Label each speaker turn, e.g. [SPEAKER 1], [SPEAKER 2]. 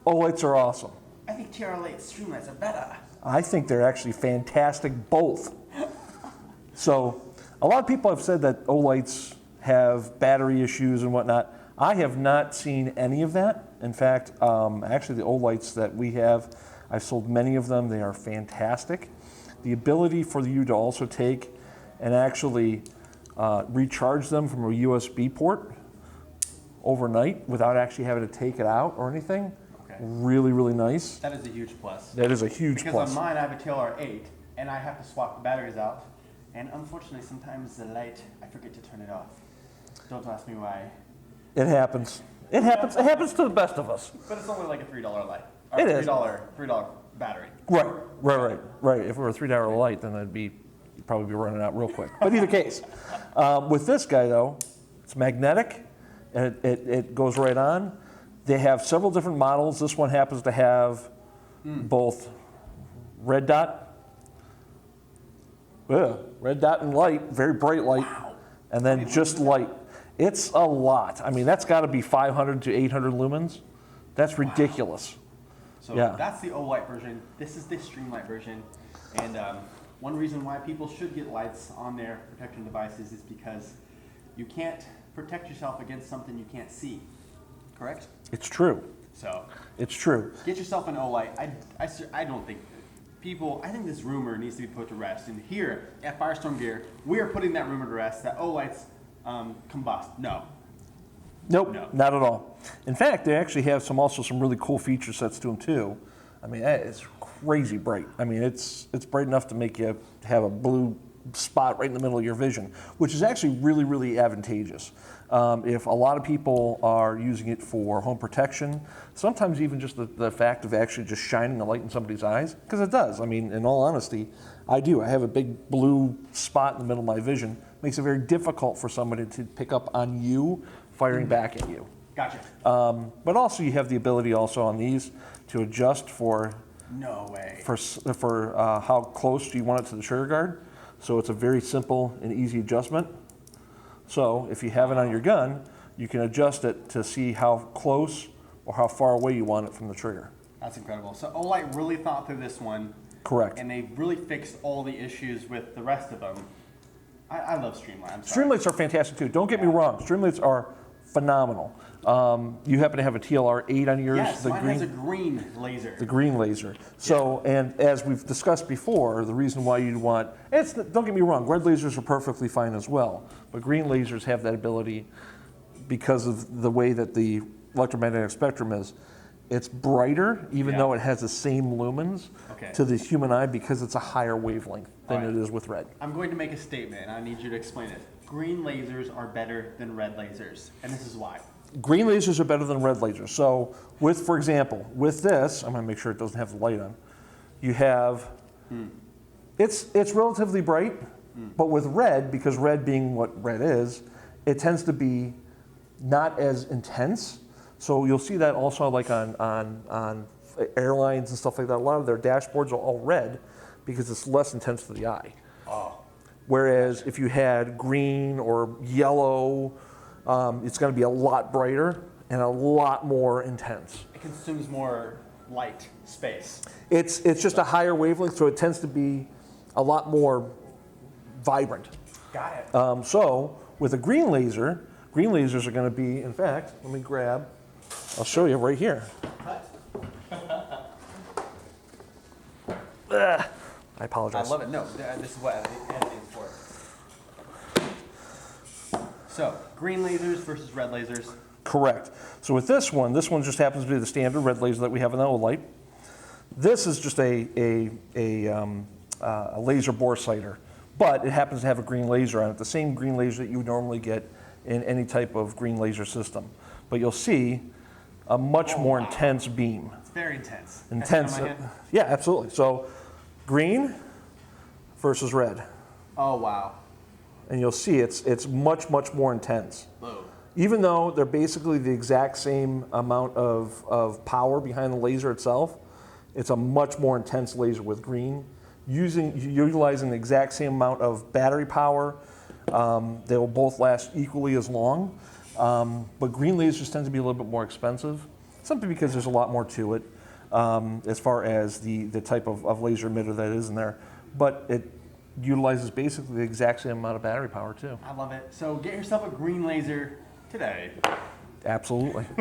[SPEAKER 1] Olights are awesome.
[SPEAKER 2] I think TR8 streamlights are better.
[SPEAKER 1] I think they're actually fantastic both. So a lot of people have said that Olights have battery issues and whatnot. I have not seen any of that. In fact, actually the Olights that we have, I've sold many of them. They are fantastic. The ability for you to also take and actually recharge them from a USB port overnight without actually having to take it out or anything. Really, really nice.
[SPEAKER 2] That is a huge plus.
[SPEAKER 1] That is a huge
[SPEAKER 2] because
[SPEAKER 1] plus.
[SPEAKER 2] on mine, I have a TLR8, and I have to swap the batteries out. And unfortunately, sometimes the light, I forget to turn it off. Don't ask me why.
[SPEAKER 1] It happens. It happens. It happens to the best of us.
[SPEAKER 2] But it's only like a $3 light. Or
[SPEAKER 1] it is.
[SPEAKER 2] $3 battery.
[SPEAKER 1] Right. If it were a $3 light, then you'd probably be running out real quick. But either case, with this guy though, it's magnetic, and it goes right on. They have several different models. This one happens to have both red dot and light, very bright light, and then just light. It's a lot. I mean, that's got to be 500 to 800 lumens. That's ridiculous.
[SPEAKER 2] So that's the Olight version. This is the streamlight version. And one reason why people should get lights on their protection devices is because you can't protect yourself against something you can't see. Correct?
[SPEAKER 1] It's true.
[SPEAKER 2] So
[SPEAKER 1] it's true.
[SPEAKER 2] Get yourself an Olight. I don't think people. I think this rumor needs to be put to rest. And here at Firestorm Gear, we are putting that rumor to rest that Olights combust.
[SPEAKER 1] Nope,
[SPEAKER 2] no,
[SPEAKER 1] not at all. In fact, they actually have also some really cool feature sets to them too. I mean, it's crazy bright. I mean, it's bright enough to make you have a blue spot right in the middle of your vision, which is actually really, really advantageous. If a lot of people are using it for home protection, sometimes even just the fact of actually just shining a light in somebody's eyes, because it does. I mean, in all honesty, I do. I have a big blue spot in the middle of my vision. Makes it very difficult for somebody to pick up on you firing back at you.
[SPEAKER 2] Gotcha.
[SPEAKER 1] But also you have the ability also on these to adjust for how close you want it to the trigger guard. So it's a very simple and easy adjustment. So if you have it on your gun, you can adjust it to see how close or how far away you want it from the trigger.
[SPEAKER 2] That's incredible. So Olight really thought through this one.
[SPEAKER 1] Correct.
[SPEAKER 2] And they really fixed all the issues with the rest of them. I love Streamlight.
[SPEAKER 1] Streamlights are fantastic too. Don't get me wrong. Streamlights are phenomenal. You happen to have a TLR8 on yours?
[SPEAKER 2] Yes, mine has a green laser.
[SPEAKER 1] The green laser. So, and as we've discussed before, the reason why you'd want, don't get me wrong, red lasers are perfectly fine as well, but green lasers have that ability because of the way that the electromagnetic spectrum is. It's brighter, even though it has the same lumens to the human eye, because it's a higher wavelength than it is with red.
[SPEAKER 2] I'm going to make a statement, and I need you to explain it. Green lasers are better than red lasers, and this is why.
[SPEAKER 1] Green lasers are better than red lasers. So, for example, with this, I'm going to make sure it doesn't have the light on. You have, it's relatively bright, but with red, because red being what red is, it tends to be not as intense. So you'll see that also like on airlines and stuff like that. A lot of their dashboards are all red because it's less intense to the eye. Whereas if you had green or yellow, it's going to be a lot brighter and a lot more intense.
[SPEAKER 2] It consumes more light space.
[SPEAKER 1] It's just a higher wavelength, so it tends to be a lot more vibrant.
[SPEAKER 2] Got it.
[SPEAKER 1] So with a green laser, green lasers are going to be, in fact, let me grab, I'll show you right here. I apologize.
[SPEAKER 2] I love it. No, this is what editing for. So, green lasers versus red lasers.
[SPEAKER 1] Correct. So with this one just happens to be the standard red laser that we have in the Olight. This is just a laser bore sighter, but it happens to have a green laser on it, the same green laser that you would normally get in any type of green laser system. But you'll see a much more intense beam.
[SPEAKER 2] It's very intense.
[SPEAKER 1] Intense. Yeah, absolutely. So green versus red.
[SPEAKER 2] Oh, wow.
[SPEAKER 1] And you'll see it's much, much more intense.
[SPEAKER 2] Whoa.
[SPEAKER 1] Even though they're basically the exact same amount of power behind the laser itself, it's a much more intense laser with green, utilizing the exact same amount of battery power. They will both last equally as long, but green lasers tend to be a little bit more expensive. simply because there's a lot more to it as far as the type of laser emitter that is in there. But it utilizes basically the exact same amount of battery power too.
[SPEAKER 2] I love it. So get yourself a green laser today.
[SPEAKER 1] Absolutely.